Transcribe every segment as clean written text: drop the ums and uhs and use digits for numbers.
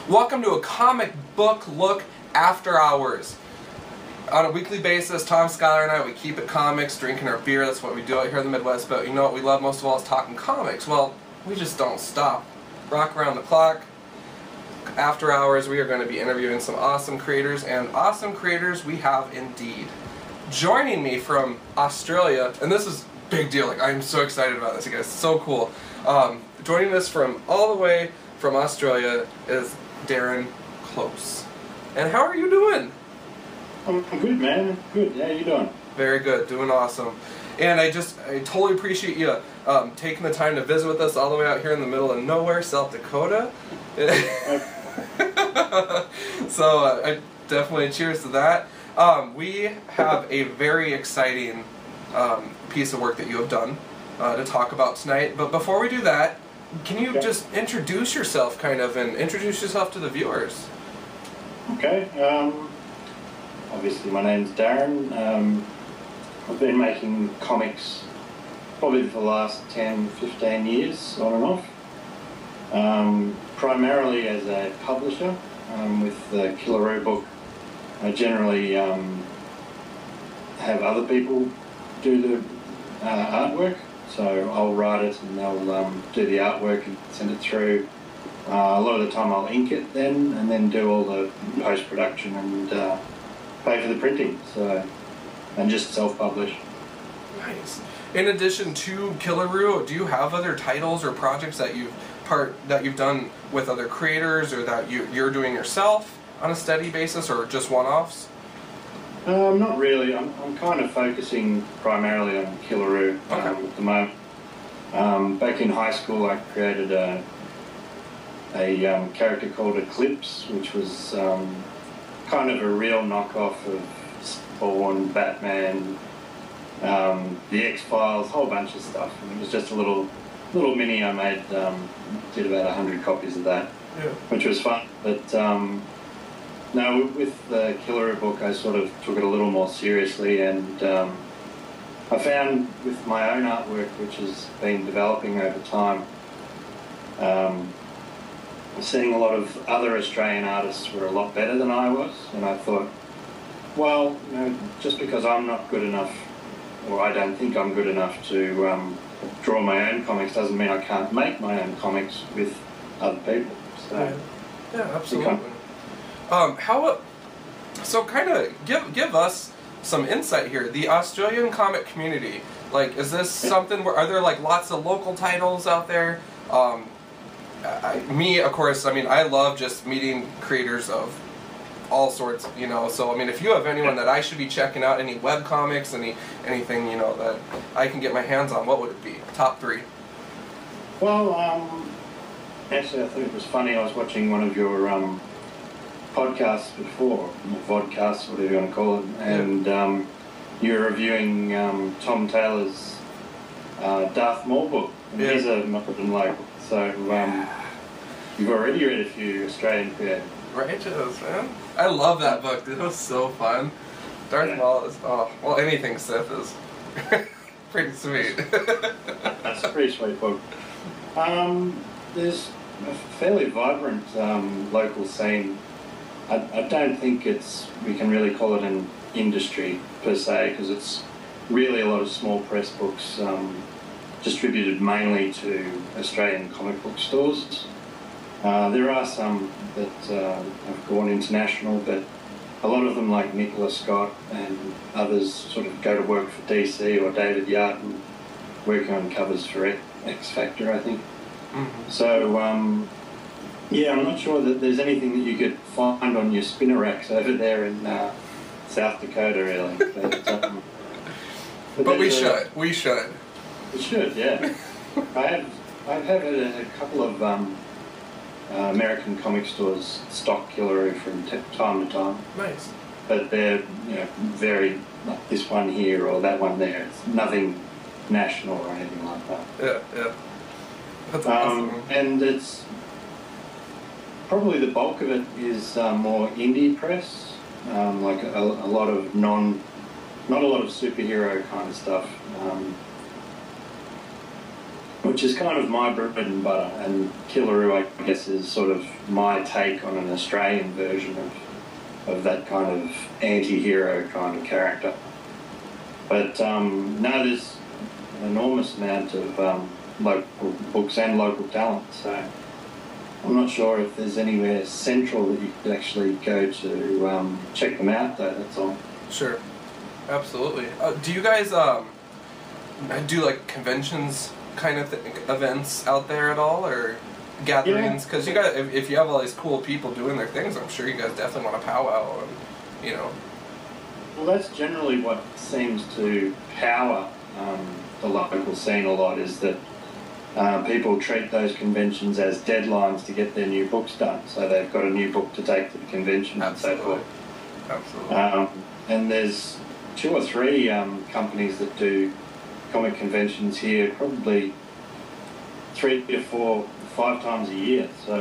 Welcome to a comic book look after hours. On a weekly basis, Tom, Skylar, and I, we keep it comics, drinking our beer. That's what we do out here in the Midwest. But you know what we love most of all is talking comics. Well, we just don't stop. Rock around the clock. After hours, we are going to be interviewing some awesome creators, and awesome creators we have indeed. Joining me from Australia, and this is a big deal. Like, I'm so excited about this, you guys. It's so cool. Joining us from all the way from Australia is Darren Close. And how are you doing? I'm good, man. Good. How you doing? Very good. Doing awesome. And I totally appreciate you taking the time to visit with us all the way out here in the middle of nowhere, South Dakota. So I definitely cheers to that. We have a very exciting piece of work that you have done to talk about tonight. But before we do that, can you just introduce yourself, and introduce yourself to the viewers? Okay. Obviously, my name's Darren. I've been making comics probably for the last 10, 15 years, on and off. Primarily as a publisher with the Killeroo book. I generally have other people do the artwork. So I'll write it and they'll do the artwork and send it through. A lot of the time I'll ink it then and then do all the post-production and pay for the printing. So, and just self-publish. Nice. In addition to Killeroo, do you have other titles or projects that you've done with other creators, or that you're doing yourself on a steady basis, or just one-offs? Not really. I'm kind of focusing primarily on Killeroo at the moment. Back in high school, I created a character called Eclipse, which was kind of a real knockoff of Spawn, Batman, the X-Files, a whole bunch of stuff. And it was just a little mini I made. Did about 100 copies of that, which was fun. But no, with the Killeroo book, I sort of took it a little more seriously, and I found with my own artwork, which has been developing over time, seeing a lot of other Australian artists were a lot better than I was, and I thought, well, you know, just because I'm not good enough, or I don't think I'm good enough to draw my own comics, doesn't mean I can't make my own comics with other people. So, yeah, absolutely. So kind of give us some insight here. The Australian comic community, like, is this something where, are there like lots of local titles out there? Me, of course, I mean, I love just meeting creators of all sorts, you know, so I mean, if you have anyone that I should be checking out, any web comics, anything, you know, that I can get my hands on, what would it be? Top 3? Well, actually, I thought it was funny. I was watching one of your podcasts before, or vodcasts, whatever you want to call it, and you were reviewing Tom Taylor's Darth Maul book, and he's a modern local, so you've already read a few Australian creators. Righteous, man. I love that book. It was so fun. Darth Maul is, well, anything Sith is pretty sweet. That's a pretty sweet book. There's a fairly vibrant local scene. I don't think we can really call it an industry per se, because it's really a lot of small press books distributed mainly to Australian comic book stores. There are some that have gone international, but a lot of them, like Nicola Scott and others, sort of go to work for DC or David Yarton, working on covers for X Factor, I think. Mm-hmm. So, yeah, I'm not sure that there's anything that you could find on your spinner racks over there in South Dakota, really. But we should. We should. We should, yeah. I've had a couple of American comic stores stock Killeroo from time to time. Nice. But they're very like this one here or that one there. It's nothing national or anything like that. Yeah. That's awesome. And it's probably the bulk of it is more indie press, like a lot of not a lot of superhero kind of stuff, which is kind of my bread and butter. And Killeroo, I guess, is sort of my take on an Australian version of that kind of anti-hero kind of character. But no, there's an enormous amount of local books and local talent, so I'm not sure if there's anywhere central that you could actually go to check them out, though, that's all. Sure. Absolutely. Do you guys do like conventions kind of events out there at all, or gatherings? Because you guys, if you have all these cool people doing their things, I'm sure you guys definitely want to powwow and, you know. Well, that's generally what seems to power the local scene a lot, is that people treat those conventions as deadlines to get their new books done, so they've got a new book to take to the convention. Absolutely. And so forth. Absolutely. And there's 2 or 3 companies that do comic conventions here, probably 3 to 4, 5 times a year. So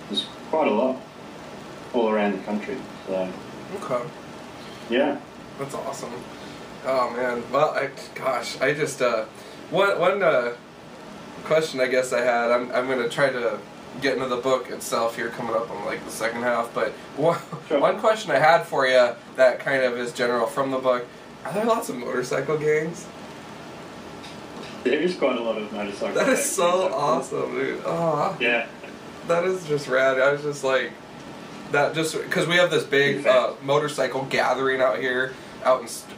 there's quite a lot all around the country. So okay. Yeah. That's awesome. Oh man. Well, I just one question I guess I had. I'm gonna try to get into the book itself here coming up on like the second half, but one question I had for you that kind of is general from the book: are there lots of motorcycle gangs? There is quite a lot of motorcycle. That is so awesome, dude. Oh yeah, that is just rad. I was just like that, just because we have this big motorcycle gathering out here.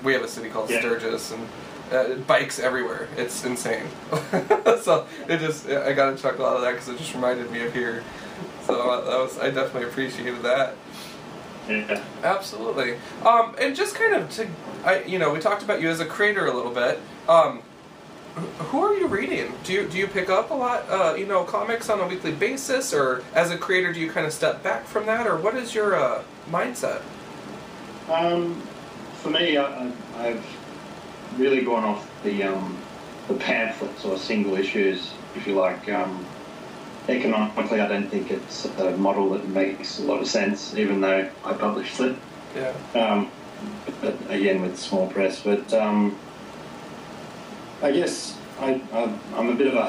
We have a city called Sturgis, and bikes everywhere. It's insane. So I got a chuckle out of that because it just reminded me of here. So I definitely appreciated that. Yeah. Absolutely. And just kind of we talked about you as a creator a little bit. Who are you reading? Do you pick up a lot, comics on a weekly basis, or as a creator, do you kind of step back from that, or what is your mindset? For me, I've really gone off the pamphlets or single issues, if you like. Economically, I don't think it's a model that makes a lot of sense, even though I published it. Yeah. But again, with small press. But I guess I'm a bit of a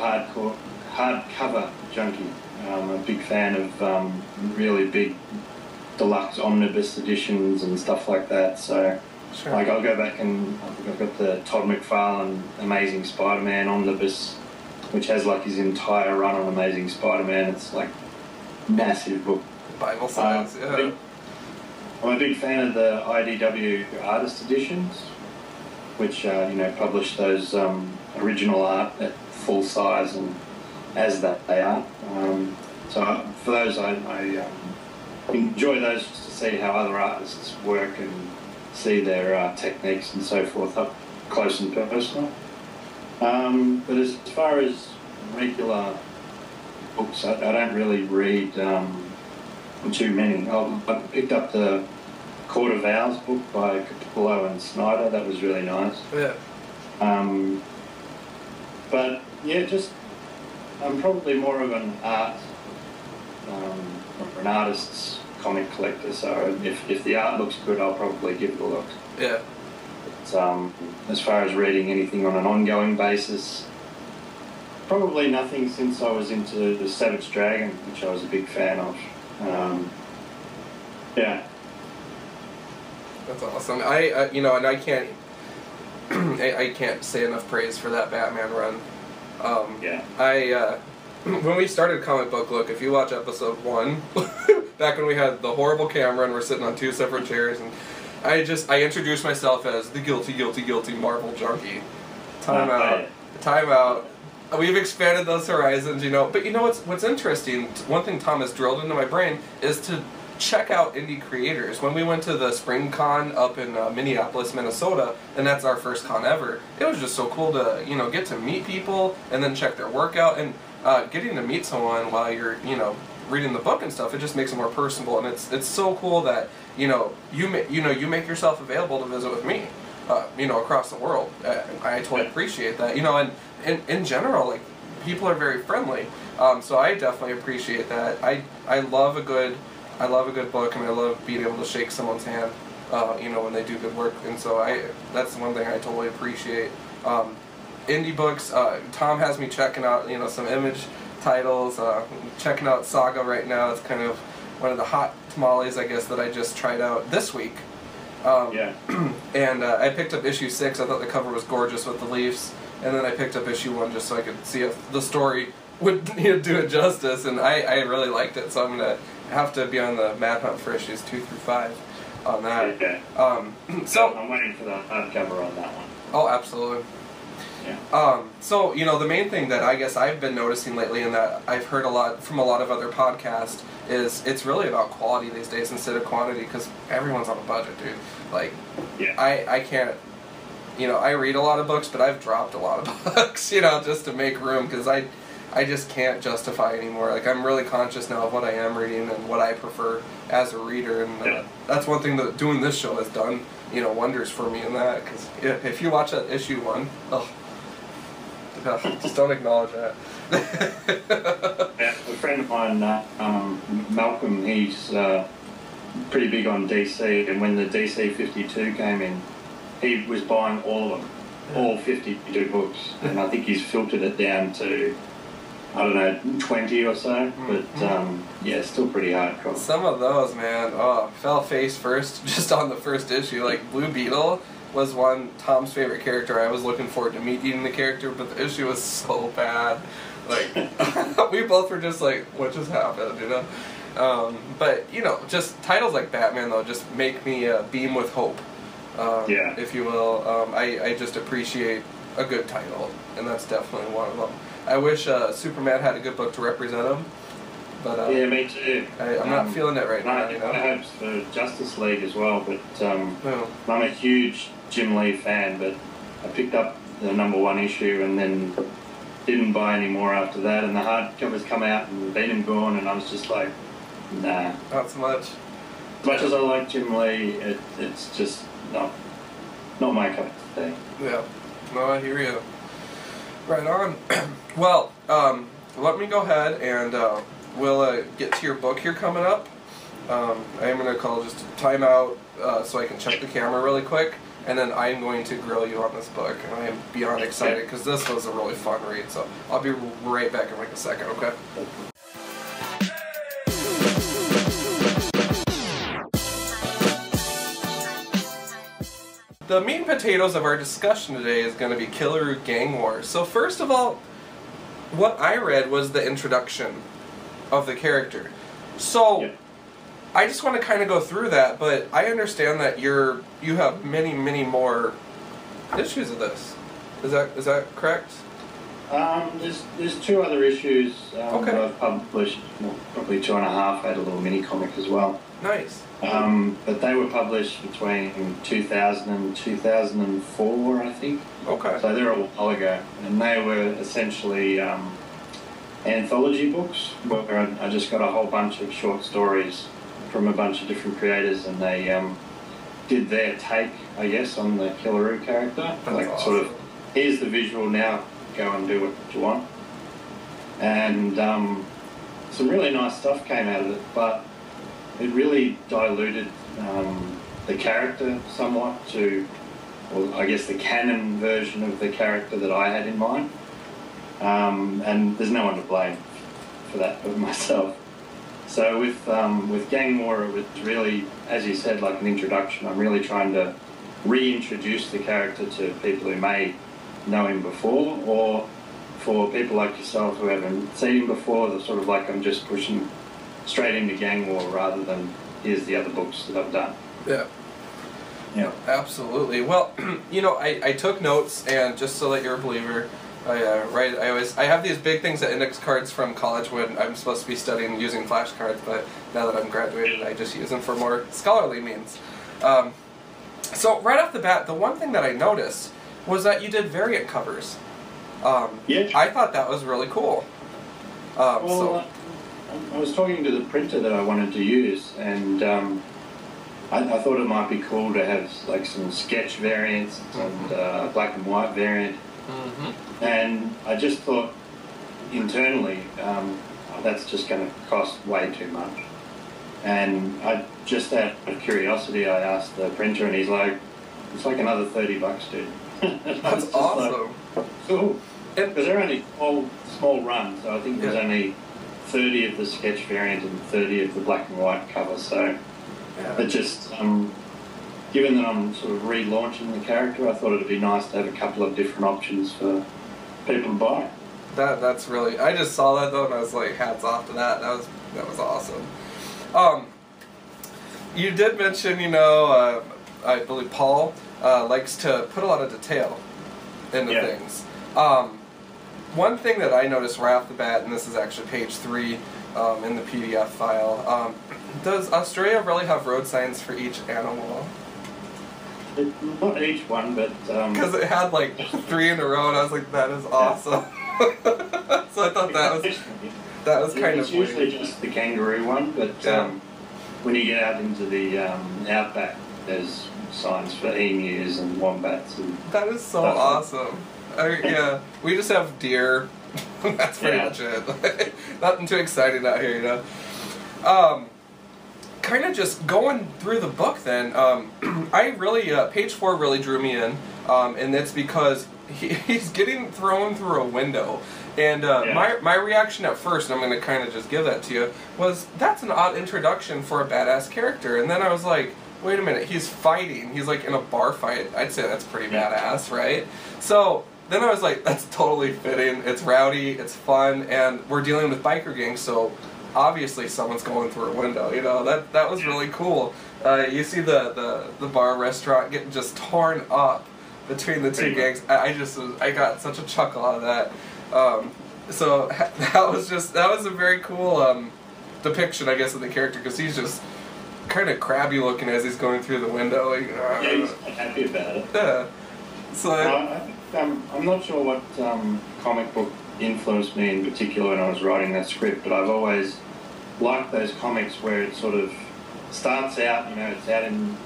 hardcover junkie. I'm a big fan of really big deluxe omnibus editions and stuff like that. So, sure. Like, I'll go back and I've got the Todd McFarlane Amazing Spider-Man omnibus, which has like his entire run on Amazing Spider-Man. It's like massive book. Bible size, yeah. I'm a big fan of the IDW artist editions, which publish those original art at full size and as that they are. So for those, I enjoy those just to see how other artists work and see their techniques and so forth up close and personal. But as far as regular books, I don't really read too many. I picked up the Court of Owls book by Capullo and Snyder. That was really nice. Yeah. But yeah, I'm probably more of an art or an artist's comic collector. So if the art looks good, I'll probably give it a look. Yeah. But, as far as reading anything on an ongoing basis, probably nothing since I was into the Savage Dragon, which I was a big fan of. Yeah. That's awesome. And I can't, I can't say enough praise for that Batman run. Yeah. When we started Comic Book Look, if you watch episode 1, back when we had the horrible camera and we're sitting on 2 separate chairs, and I introduced myself as the guilty Marvel junkie. Time out. We've expanded those horizons, but what's interesting, one thing Tom has drilled into my brain is to check out indie creators. When we went to the Spring Con up in Minneapolis, Minnesota, and that's our first con ever, it was just so cool to, you know, get to meet people and then check their work out, and getting to meet someone while you're, you know, reading the book and stuff, it just makes it more personable, and it's so cool that, you know, you make yourself available to visit with me, you know, across the world. I totally appreciate that, you know, and in general, like, people are very friendly, so I definitely appreciate that. I love a good book, and I love being able to shake someone's hand, you know, when they do good work, and so that's one thing I totally appreciate. Indie books, Tom has me checking out, you know, some Image titles, checking out Saga right now. It's kind of one of the hot tamales, I guess, that I just tried out this week. And I picked up issue 6. I thought the cover was gorgeous with the leaves, and then I picked up issue 1 just so I could see if the story would, you know, do it justice, and I really liked it, so I'm going to have to be on the mad hunt for issues 2 through 5 on that. Okay. So I'm waiting for the hardcover on that one. Oh, absolutely. Yeah. So, you know, the main thing that I guess I've been noticing lately, and that I've heard a lot from a lot of other podcasts, is it's really about quality these days instead of quantity, because everyone's on a budget, dude. Like, yeah. I can't, you know, I read a lot of books, but I've dropped a lot of books, you know, just to make room, because I just can't justify anymore. Like, I'm really conscious now of what I am reading and what I prefer as a reader, and that's one thing that doing this show has done, you know, wonders for me in that, because if you watch that issue 1, just don't acknowledge that. Yeah, a friend of mine, Malcolm, he's pretty big on DC, and when the DC 52 came in, he was buying all of them, all 52 books, and I think he's filtered it down to, I don't know, 20 or so, but yeah, still pretty hardcore. Some of those, man, fell face first just on the first issue. Like, Blue Beetle was one Tom's favorite character. I was looking forward to meeting the character, but the issue was so bad. Like, we both were just like, what just happened, you know? But, you know, just titles like Batman, though, just make me beam with hope, if you will. I just appreciate a good title, and that's definitely one of them. I wish Superman had a good book to represent him, but yeah, me too. I'm not feeling it right now. You know? I have hopes for Justice League as well, but I'm a huge Jim Lee fan, but I picked up the #1 issue and then didn't buy any more after that, and the hardcovers come out and been and gone, and I was just like, nah. Not so much. As much as I like Jim Lee, it's just not my cup of tea. Yeah, no, I hear you. Right on. Well, let me go ahead and we'll get to your book here coming up. I am going to call just a timeout so I can check the camera really quick, and then I'm going to grill you on this book, and I am beyond excited because this was a really fun read, so I'll be right back in like a second, okay? The meat and potatoes of our discussion today is going to be Killeroo Gang Wars. So first of all, what I read was the introduction of the character. So I just want to kind of go through that, but I understand that you have many more issues of this. Is that correct? There's 2 other issues that I've published, probably 2.5. I had a little mini comic as well. Nice. But they were published between 2000 and 2004, I think. Okay. So they're a while ago, and they were essentially anthology books where I just got a whole bunch of short stories from a bunch of different creators, and they did their take, I guess, on the Killeroo character. That's like awesome. sort of, here's the visual, now go and do what you want. And some really nice stuff came out of it, but it really diluted the character somewhat to, well, I guess the canon version of the character that I had in mind. And there's no one to blame for that but myself. So with Gang War, it was really, as you said, like an introduction. I'm really trying to reintroduce the character to people who may know him before, or for people like yourself who haven't seen him before, they're sort of like I'm just pushing straight into Gang War rather than here's the other books that I've done. Yeah. Yeah. Absolutely. Well, you know, I took notes, and just so that you're a believer, Oh yeah, right. I have these big things of index cards from college when I'm supposed to be studying using flashcards, but now that I'm graduated, I just use them for more scholarly means. So right off the bat, the one thing that I noticed was that you did variant covers. Yeah. I thought that was really cool. I was talking to the printer that I wanted to use, and I thought it might be cool to have like some sketch variants and a black and white variant. And I just thought internally that's just going to cost way too much. And I just out of curiosity, I asked the printer, and he's like, "It's like another $30, dude." That's awesome. Like, cool. Because they're only small runs, so I think there's only 30 of the sketch variant and 30 of the black and white cover. So it just, given that I'm sort of relaunching the character, I thought it'd be nice to have a couple of different options for people to buy. That's really. I just saw that though, and I was like, hats off to that. That was awesome. You did mention, I believe Paul likes to put a lot of detail into things. One thing that I noticed right off the bat, and this is actually page 3 in the PDF file, does Australia really have road signs for each animal? Not each one, but... Because it had like 3 in a row, and I was like, that is awesome. So I thought that was kind of It's usually just the kangaroo one, but when you get out into the outback, there's signs for emus and wombats. And that is so awesome. We just have deer. That's pretty much it. Nothing too exciting out here, Kind of just going through the book then, I really, page 4 really drew me in, and that's because he's getting thrown through a window. And my reaction at first, and I'm going to kind of just give that to you, was that's an odd introduction for a badass character. And then I was like, wait a minute, he's fighting. He's like in a bar fight. I'd say that's pretty badass, right? So then I was like, that's totally fitting. It's rowdy, it's fun, and we're dealing with biker gangs, so obviously someone's going through a window. That was really cool. You see the bar restaurant getting just torn up between the two gangs. I got such a chuckle out of that. So that was a very cool depiction, I guess, of the character, because he's just kind of crabby looking as he's going through the window. He's happy about it. Yeah. So I'm not sure what comic book influenced me in particular when I was writing that script, but I've always liked those comics where it sort of starts out, it's out in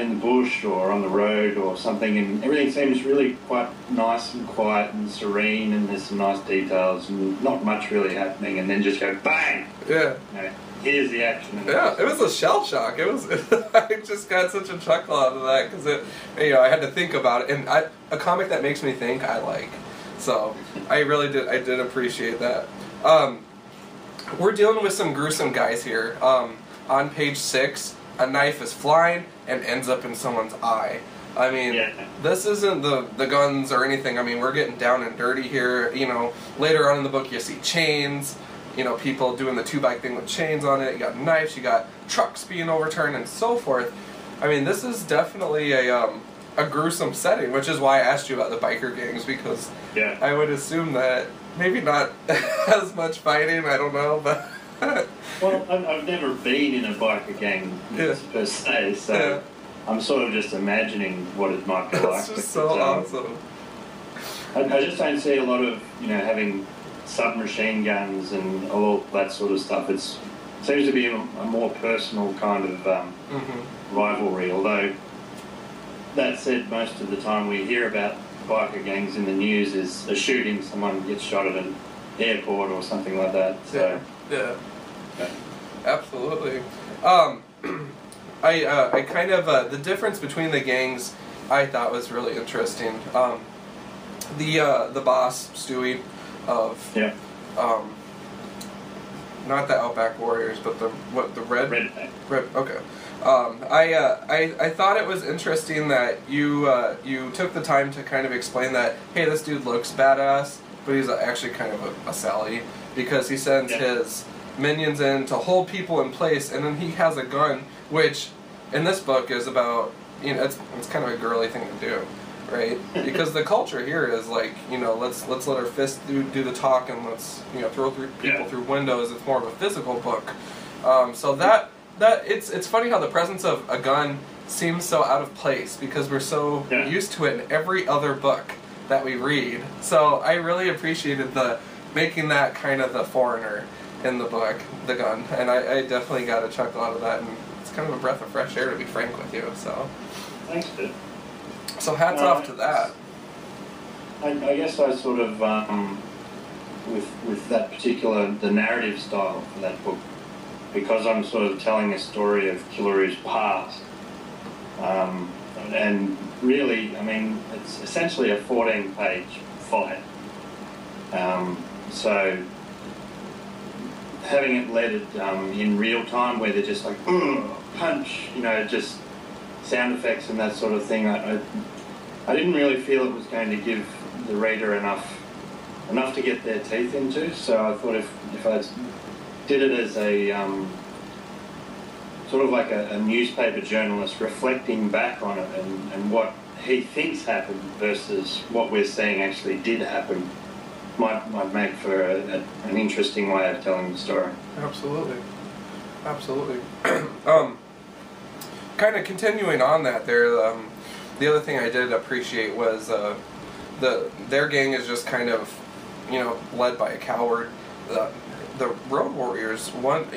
the bush or on the road or something, and everything seems really quite nice and quiet and serene, and there's some nice details and not much really happening, and then just go bang! Yeah. Here's the action. Yeah, it was a shell shock. I just got such a chuckle out of that because I had to think about it, and a comic that makes me think I like. So I really did. I did appreciate that. We're dealing with some gruesome guys here. On page 6, a knife is flying and ends up in someone's eye. I mean, this isn't the guns or anything. I mean, we're getting down and dirty here. Later on in the book, you see chains. People doing the 2-bike thing with chains on it. You got knives, you got trucks being overturned, and so forth. I mean, this is definitely a gruesome setting, which is why I asked you about the biker gangs, because I would assume that maybe not as much fighting, I don't know, but... Well, I've never been in a biker gang per se, so I'm sort of just imagining what it might be like. That's just so awesome. I just don't see a lot of, having submachine guns and all that sort of stuff. It seems to be a more personal kind of rivalry, although that said, most of the time we hear about biker gangs in the news is a shooting, someone gets shot at an airport or something like that. So yeah. Absolutely. I kind of the difference between the gangs I thought was really interesting. The boss Stewie of not the Outback Warriors, but the Red okay. I thought it was interesting that you took the time to kind of explain that, hey, this dude looks badass, but he's actually kind of a Sally, because he sends his minions in to hold people in place, and then he has a gun, which in this book is about, it's kind of a girly thing to do. right? Because the culture here is like, you know, let's let our fists do the talk, and let's, you know, throw people through windows. It's more of a physical book. So that it's funny how the presence of a gun seems so out of place because we're so used to it in every other book that we read. So I really appreciated the making that kind of the foreigner in the book, the gun, and I definitely got a chuckle out of that, and it's kind of a breath of fresh air, to be frank with you. So thanks, dude. So hats off to that. I guess I sort of with that particular the narrative style for that book, because I'm sort of telling a story of Killeroo's past. And really, I mean, it's essentially a 14-page fight. So having it led in real time, where they're just like punch, you know, just sound effects and that sort of thing, I didn't really feel it was going to give the reader enough to get their teeth into. So I thought if I did it as a sort of like a newspaper journalist reflecting back on it and what he thinks happened versus what we're saying actually did happen, might make for an interesting way of telling the story. Absolutely. Kind of continuing on that there, the other thing I did appreciate was their gang is just kind of, you know, led by a coward. The Road Warriors, one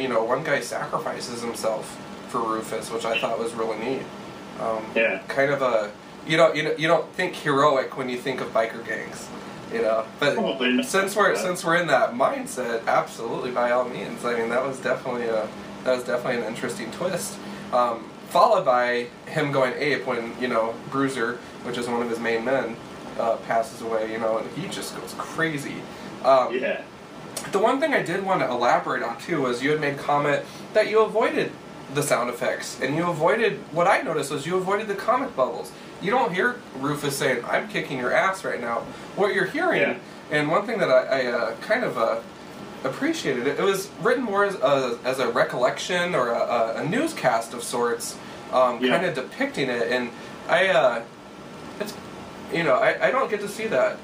guy sacrifices himself for Rufus, which I thought was really neat. Kind of a you don't think heroic when you think of biker gangs, you know. But since we're in that mindset, absolutely, by all means. I mean, that was definitely an interesting twist. Followed by him going ape when, you know, Bruiser, which is one of his main men, passes away, you know, and he just goes crazy. The one thing I did want to elaborate on too was you had made comment that you avoided the sound effects, and you avoided, what I noticed was you avoided the comic bubbles. You don't hear Rufus saying, "I'm kicking your ass right now." What you're hearing, and one thing that I kind of appreciated, it was written more as a recollection or a newscast of sorts, kind of depicting it, and it's, you know, I don't get to see that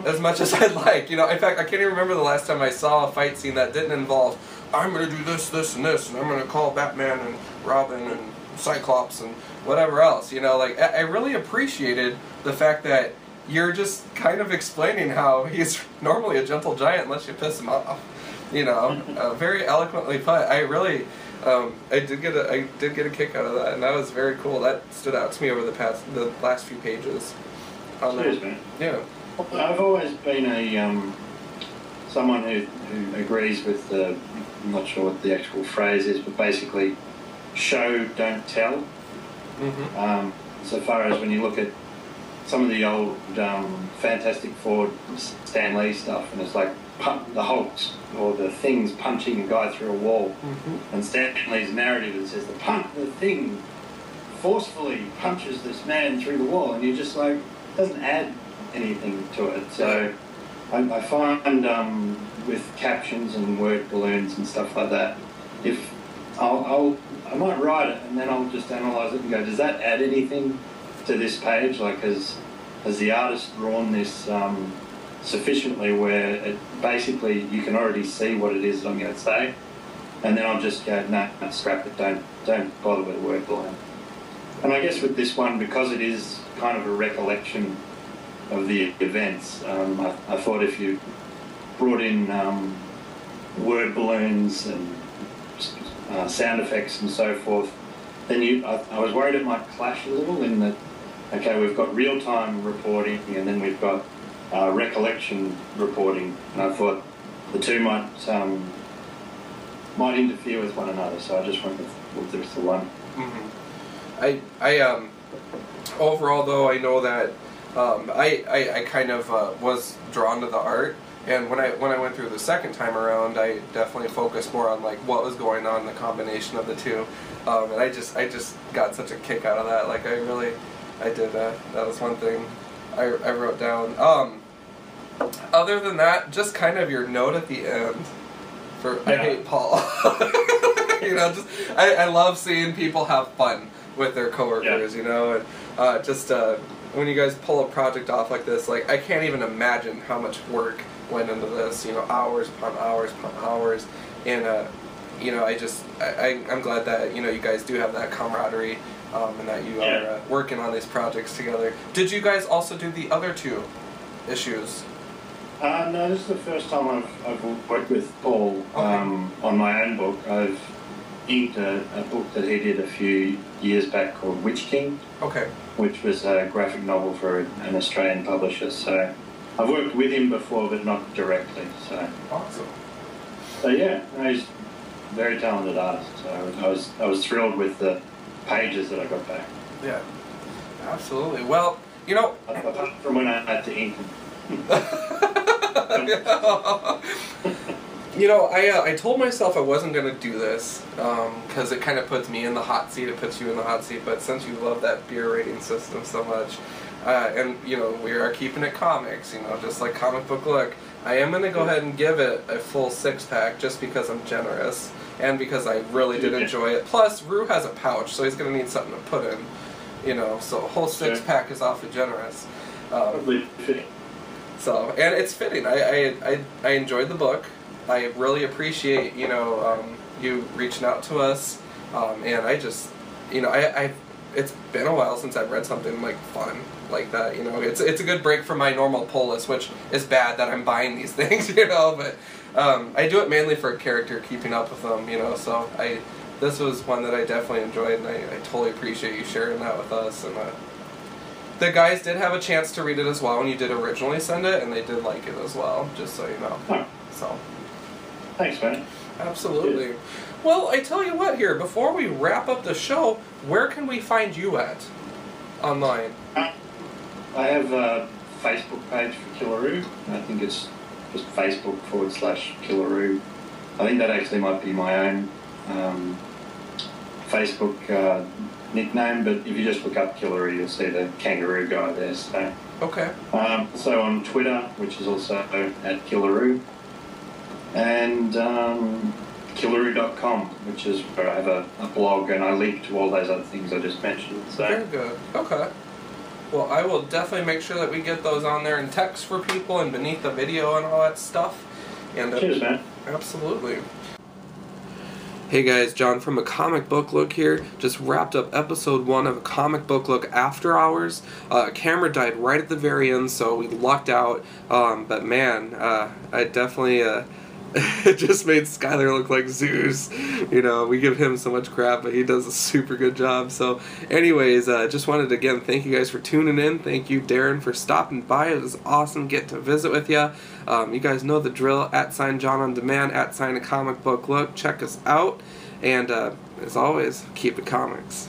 as much as I'd like. You know, in fact, I can't even remember the last time I saw a fight scene that didn't involve, I'm going to do this, this, and this, and I'm going to call Batman and Robin and Cyclops and whatever else. You know, like, I really appreciated the fact that you're just kind of explaining how he's normally a gentle giant unless you piss him off. You know, very eloquently put. I really, I did get a kick out of that, and that was very cool. That stood out to me over the last few pages. Cheers, man. Yeah. I've always been someone who agrees with the, I'm not sure what the actual phrase is, but basically, show, don't tell. So far as when you look at some of the old Fantastic Four Stan Lee stuff, and it's like the Hulks or the Things punching a guy through a wall, and Stan Lee's narrative that says the Thing forcefully punches this man through the wall, and you're just like, it doesn't add anything to it. So I find with captions and word balloons and stuff like that, if I might write it and then I'll just analyse it and go, does that add anything to this page? Like, has the artist drawn this sufficiently where it basically you can already see what it is that I'm going to say, and then I'll just go, no, scrap it, don't bother with the word balloon. And I guess with this one, because it is kind of a recollection of the events, I thought if you brought in word balloons and sound effects and so forth, then I was worried it might clash a little in that, okay, we've got real-time reporting and then we've got recollection reporting, and I thought the two might interfere with one another, so I just went with the one. I overall though, I know that I kind of was drawn to the art, and when I went through the second time around, I definitely focused more on like what was going on, the combination of the two, and I just got such a kick out of that. Like I did that was one thing I wrote down. Other than that, just kind of your note at the end for I hate Paul. You know, just I love seeing people have fun with their coworkers. You know, and when you guys pull a project off like this, like, I can't even imagine how much work went into this, you know, hours upon hours upon hours, and, you know, I'm glad that, you know, you guys do have that camaraderie, and that you are working on these projects together. Did you guys also do the other 2 issues? No, this is the first time I've worked with Paul on my own book. I've inked a book that he did a few years back called Witch King, which was a graphic novel for an Australian publisher. So I've worked with him before, but not directly. So awesome. So yeah, no, he's a very talented artist. So I was thrilled with the pages that I got back. Yeah, absolutely. Well, you know, apart from when I had to ink them. You know, I told myself I wasn't going to do this because it kind of puts me in the hot seat, it puts you in the hot seat, but since you love that beer rating system so much, and, you know, we are keeping it comics, you know, just like Comic Book Look, I am going to go ahead and give it a full 6-pack just because I'm generous and because I really did enjoy it. Plus, Rue has a pouch, so he's going to need something to put in, you know, so a whole 6-pack is awfully generous. So, and it's fitting. I enjoyed the book. I really appreciate, you know, you reaching out to us, and I just, you know, it's been a while since I've read something like fun like that. You know, it's a good break from my normal pull list, which is bad that I'm buying these things, you know. But I do it mainly for a character, keeping up with them, you know. So this was one that I definitely enjoyed, and I totally appreciate you sharing that with us. And the guys did have a chance to read it as well when you did originally send it, and they did like it as well, just so you know. Huh. So. Thanks, man. Absolutely. Yeah. Well, I tell you what here, before we wrap up the show, where can we find you at online? I have a Facebook page for Killeroo. I think it's just Facebook.com/Killeroo. I think that actually might be my own Facebook nickname, but if you just look up Killeroo, you'll see the kangaroo guy there. So. Okay. So on Twitter, which is also at Killeroo, and Killeroo.com, which is where I have a blog, and I link to all those other things I just mentioned. So. Very good. Okay. Well, I will definitely make sure that we get those on there in text for people and beneath the video and all that stuff. And cheers, man. Absolutely. Hey guys, John from A Comic Book Look here. Just wrapped up episode 1 of A Comic Book Look After Hours. Camera died right at the very end, so we lucked out. But man, I definitely... it just made Skylar look like Zeus. You know, we give him so much crap, but he does a super good job. So anyways, just wanted to again thank you guys for tuning in. Thank you, Darren, for stopping by. It was awesome getting to visit with you. You guys know the drill. @John on Demand, @A Comic Book Look. Check us out. And as always, keep it comics.